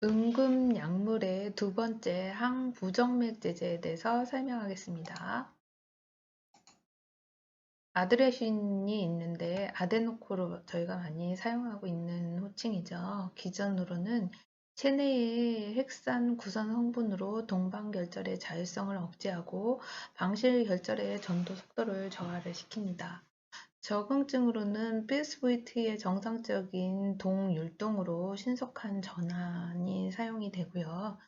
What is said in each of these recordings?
응급약물의 두 번째 항부정맥 제제에 대해서 설명하겠습니다. 아드레신이 있는데 아데노코로 저희가 많이 사용하고 있는 호칭이죠. 기존으로는 체내의 핵산 구성 성분으로 동방결절의 자율성을 억제하고 방실결절의 전도 속도를 저하를 시킵니다. 적응증으로는 PSVT의 정상적인 동율동으로 신속한 전환이 사용이 되고요.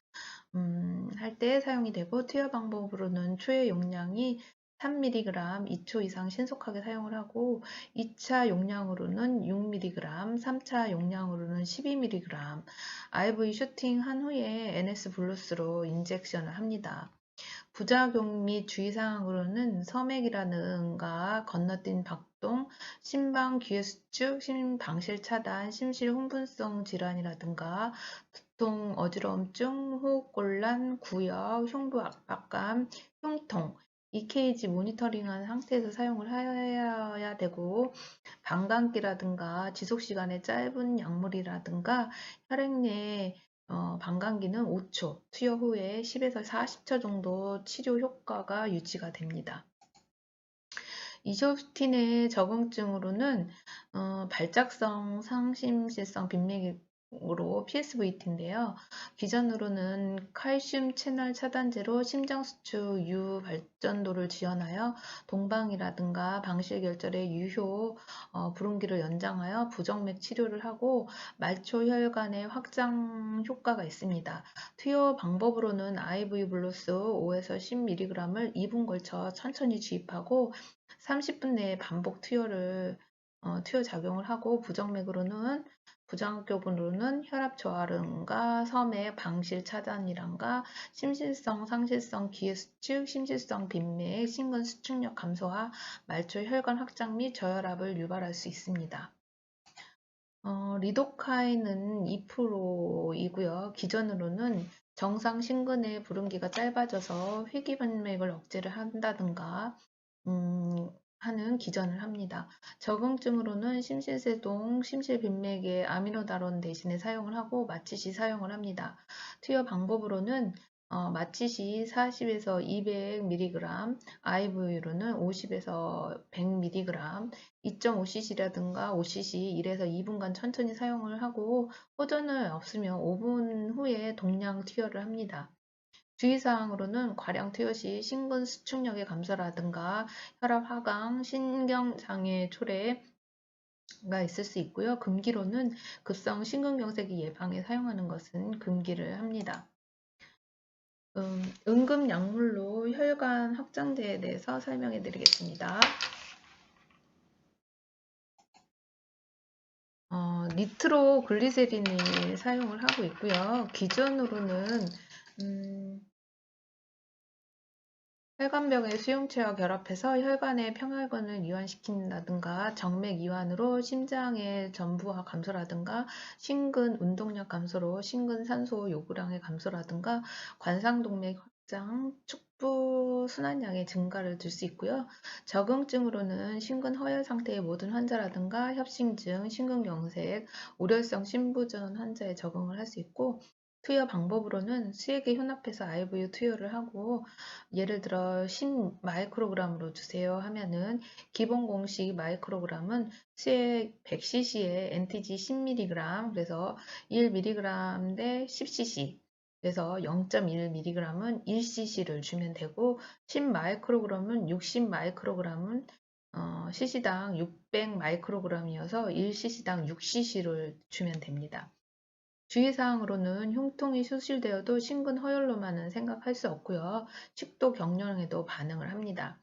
할 때 사용이 되고 투여 방법으로는 초의 용량이 3mg 2초 이상 신속하게 사용을 하고 2차 용량으로는 6mg, 3차 용량으로는 12mg, IV 슈팅 한 후에 NS 블루스로 인젝션을 합니다. 부작용 및 주의사항으로는 섬액이라든가 건너뛴 박동, 심방 귀의 수축, 심방실 차단, 심실 흥분성 질환이라든가 두통, 어지러움증, 호흡곤란, 구역, 흉부 압박감, 흉통, EKG 모니터링한 상태에서 사용을 해야 되고 방광기라든가 지속시간의 짧은 약물이라든가 혈액내 방광기는 5초, 투여 후에 10에서 40초 정도 치료 효과가 유지가 됩니다. 이소스틴의 적응증으로는 발작성 상심실성 빈맥으로 PSVT인데요. 기존으로는 칼슘 채널 차단제로 심장수축 유발전도를 지원하여 동방이라든가 방실결절의 유효 부름기를 연장하여 부정맥 치료를 하고 말초 혈관의 확장 효과가 있습니다. 투여 방법으로는 IV 블루스 5에서 10mg을 2분 걸쳐 천천히 주입하고 30분 내에 반복 투여 작용을 하고 부정격으로는 혈압 저하른가 섬액 방실 차단이란가 심실성 상실성 기의 수축 심실성 빈맥 심근 수축력 감소와 말초 혈관 확장 및 저혈압을 유발할 수 있습니다. 리도카인은 2%이고요. 기존으로는 정상 심근의 부름기가 짧아져서 회귀변맥을 억제를 한다든가 하는 기전을 합니다. 적응증으로는 심실세동, 심실빈맥의 아미노다론 대신에 사용을 하고 마취시 사용을 합니다. 투여 방법으로는 마취시 40에서 200mg, IV로는 50에서 100mg, 2.5cc라든가 5cc 1에서 2분간 천천히 사용을 하고 호전을 없으면 5분 후에 동량 투여를 합니다. 주의사항으로는 과량 투여 시 심근 수축력의 감소라든가 혈압 하강, 신경장애 초래가 있을 수 있고요. 금기로는 급성 심근경색이 예방에 사용하는 것은 금기를 합니다. 응급약물로 혈관 확장제에 대해서 설명해 드리겠습니다. 니트로글리세린을 사용을 하고 있고요. 기존으로는 혈관벽의 수용체와 결합해서 혈관의 평혈근을 이완시킨다든가 정맥 이완으로 심장의 전부하 감소라든가 심근 운동량 감소로 심근 산소 요구량의 감소라든가 관상동맥 확장, 축부 순환량의 증가를 줄 수 있고요. 적응증으로는 심근 허혈 상태의 모든 환자라든가 협심증, 심근경색, 우려성 심부전 환자에 적응을 할 수 있고 투여 방법으로는 수액에 혼합해서 IV 투여를 하고 예를 들어 10 마이크로그램으로 주세요 하면은 기본 공식 마이크로그램은 수액 100cc에 NTG 10mg 그래서 1mg 대 10cc 그래서 0.1mg은 1cc를 주면 되고 10 마이크로그램은 60 마이크로그램은 cc당 600 마이크로그램이어서 1cc당 6cc를 주면 됩니다. 주의사항으로는 흉통이 소실되어도 심근 허혈로만은 생각할 수 없고요. 식도 경련에도 반응을 합니다.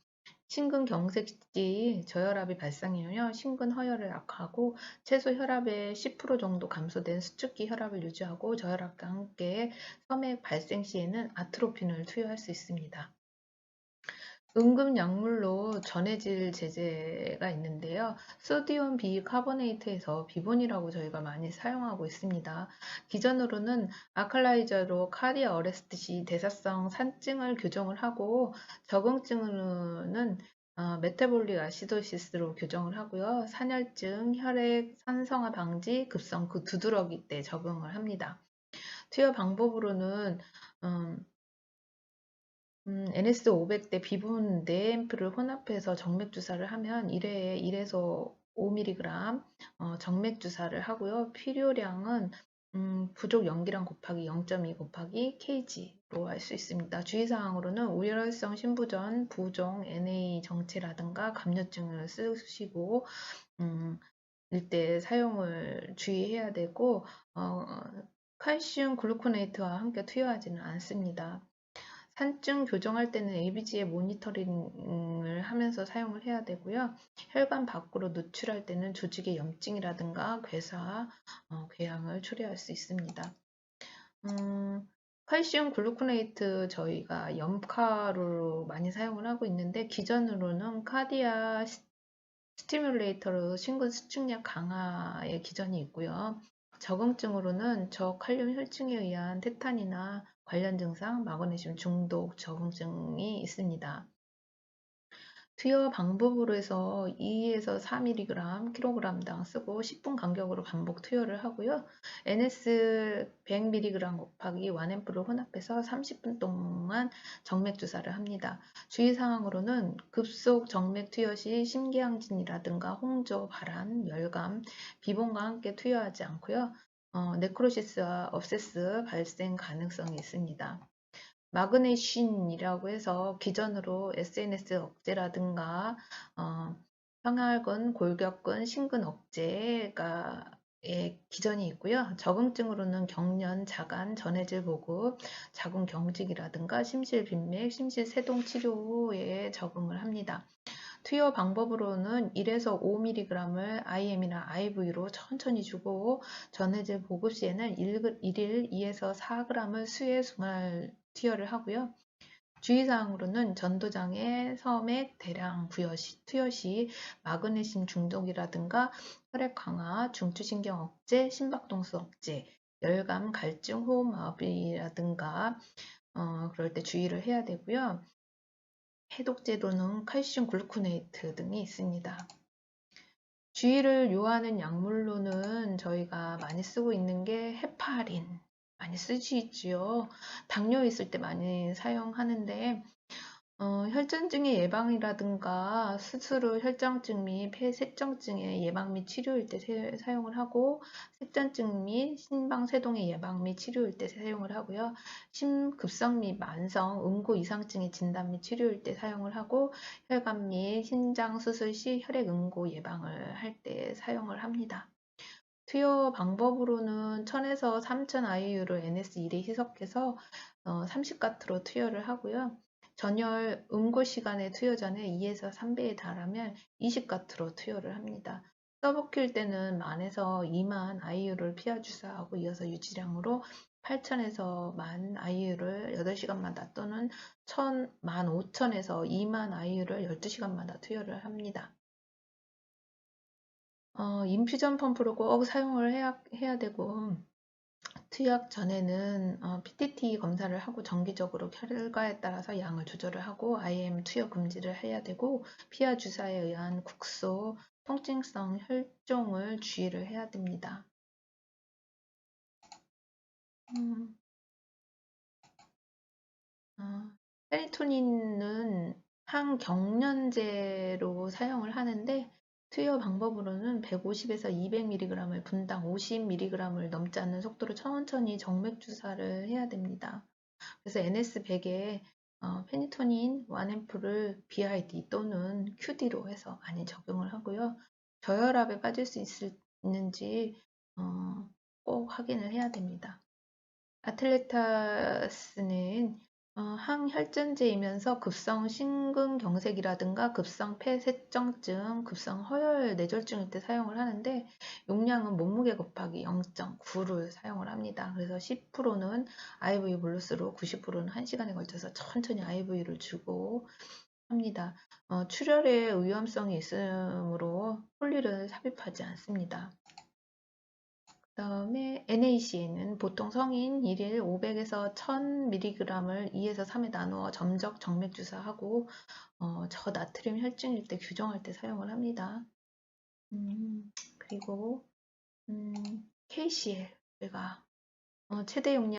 심근경색 시 저혈압이 발생하며 심근 허혈을 악화하고 최소 혈압의 10% 정도 감소된 수축기 혈압을 유지하고 저혈압과 함께 섬액 발생 시에는 아트로핀을 투여할 수 있습니다. 응급약물로 전해질 제제가 있는데요. 소디움 비카보네이트에서 비본이라고 저희가 많이 사용하고 있습니다. 기존으로는 아칼라이저로 카디아 어레스트 시 대사성 산증을 교정을 하고 적응증으로는 메타볼릭 아시도시스로 교정을 하고요. 산혈증, 혈액 산성화 방지, 급성 두드러기 때 적응을 합니다. 투여 방법으로는 NS500대 비분 4앰프를 혼합해서 정맥 주사를 하면 1회에 1에서 5mg 정맥 주사를 하고요. 필요량은 부족 연기량 곱하기 0.2 곱하기 kg로 할 수 있습니다. 주의사항으로는 우열성 신부전, 부종, NA 정체라든가 감염증을 쓰시고 일대 사용을 주의해야 되고 칼슘 글루코네이트와 함께 투여하지는 않습니다. 산증 교정할 때는 ABG의 모니터링을 하면서 사용을 해야 되고요. 혈관 밖으로 누출할 때는 조직의 염증이라든가 괴사, 궤양을 초래할 수 있습니다. 칼슘 글루코네이트 저희가 염카로 많이 사용을 하고 있는데 기전으로는 카디아 스티뮬레이터로 심근 수축력 강화의 기전이 있고요. 적응증으로는 저칼륨 혈증에 의한 테탄이나 관련 증상, 마그네슘 중독 적응증이 있습니다. 투여 방법으로 해서 2에서 4mg kg당 쓰고 10분 간격으로 반복 투여를 하고요. NS 100mg 곱하기 1앰프를 혼합해서 30분 동안 정맥 주사를 합니다. 주의사항으로는 급속 정맥 투여 시 심계항진이라든가 홍조, 발한, 열감, 비본과 함께 투여하지 않고요. 네크로시스와 업세스 발생 가능성이 있습니다. 마그네슘이라고 해서 기전으로 SNS 억제라든가 평활근, 골격근, 심근 억제가 기전이 있고요. 적응증으로는 경련, 자간, 전해질 보급, 자궁 경직이라든가 심실빈맥, 심실세동 치료에 적응을 합니다. 투여 방법으로는 1에서 5mg을 IM이나 IV로 천천히 주고 전해질 보급 시에는 1일 2에서 4g을 수의 순활 투여를 하고요. 주의사항으로는 전도장애, 섬액, 대량 투여 시 마그네슘 중독이라든가 혈액 강화, 중추신경 억제, 심박동수 억제, 열감, 갈증, 호흡마비라든가 그럴 때 주의를 해야 되고요. 해독제로는 칼슘 글루코네이트 등이 있습니다. 주의를 요하는 약물로는 저희가 많이 쓰고 있는 게 헤파린 많이 쓰시지요. 당뇨 있을 때 많이 사용하는데 혈전증의 예방이라든가 수술 후 혈전증 및 폐색정증의 예방 및 치료일 때 사용을 하고 색전증 및 심방세동의 예방 및 치료일 때 사용을 하고요. 심급성 및 만성 응고 이상증의 진단 및 치료일 때 사용을 하고 혈관 및 신장 수술 시 혈액 응고 예방을 할 때 사용을 합니다. 투여 방법으로는 1000에서 3000 IU를 NS1에 희석해서 30가트로 투여를 하고요. 전열 응고 시간의 투여전에 2에서 3배에 달하면 20가트로 투여를 합니다. 서브킬 때는 10,000에서 20,000 IU를 피하 주사하고 이어서 유지량으로 8,000에서 10,000 IU를 8시간마다 또는 15,000에서 20,000 IU를 12시간마다 투여를 합니다. 인퓨전 펌프를 꼭 사용을 해야 되고 투약 전에는 PTT 검사를 하고 정기적으로 결과에 따라서 양을 조절을 하고 IM 투여 금지를 해야 되고 피하 주사에 의한 국소, 통증성 혈종을 주의를 해야 됩니다. 페니토닌은 항경련제로 사용을 하는데 투여 방법으로는 150에서 200mg을 분당 50mg을 넘지 않는 속도로 천천히 정맥 주사를 해야 됩니다. 그래서 NS100에 페니토닌 1앰프를 BID 또는 QD로 해서 많이 적용을 하고요. 저혈압에 빠질 수 있는지 꼭 확인을 해야 됩니다. 아틀레타스는 항혈전제이면서 급성 심근경색이라든가 급성 폐색정증, 급성 허혈 뇌졸중일 때 사용을 하는데 용량은 몸무게 곱하기 0.9를 사용을 합니다. 그래서 10%는 IV 볼루스로 90%는 1시간에 걸쳐서 천천히 IV를 주고 합니다. 출혈의 위험성이 있으므로 폴리를 삽입하지 않습니다. 그 다음에 NAC는 보통 성인 1일 500에서 1000mg을 2에서 3에 나누어 점적 정맥 주사하고 저나트륨 혈증일 때 교정할 때 사용을 합니다. 그리고 KCL 우리가 최대 용량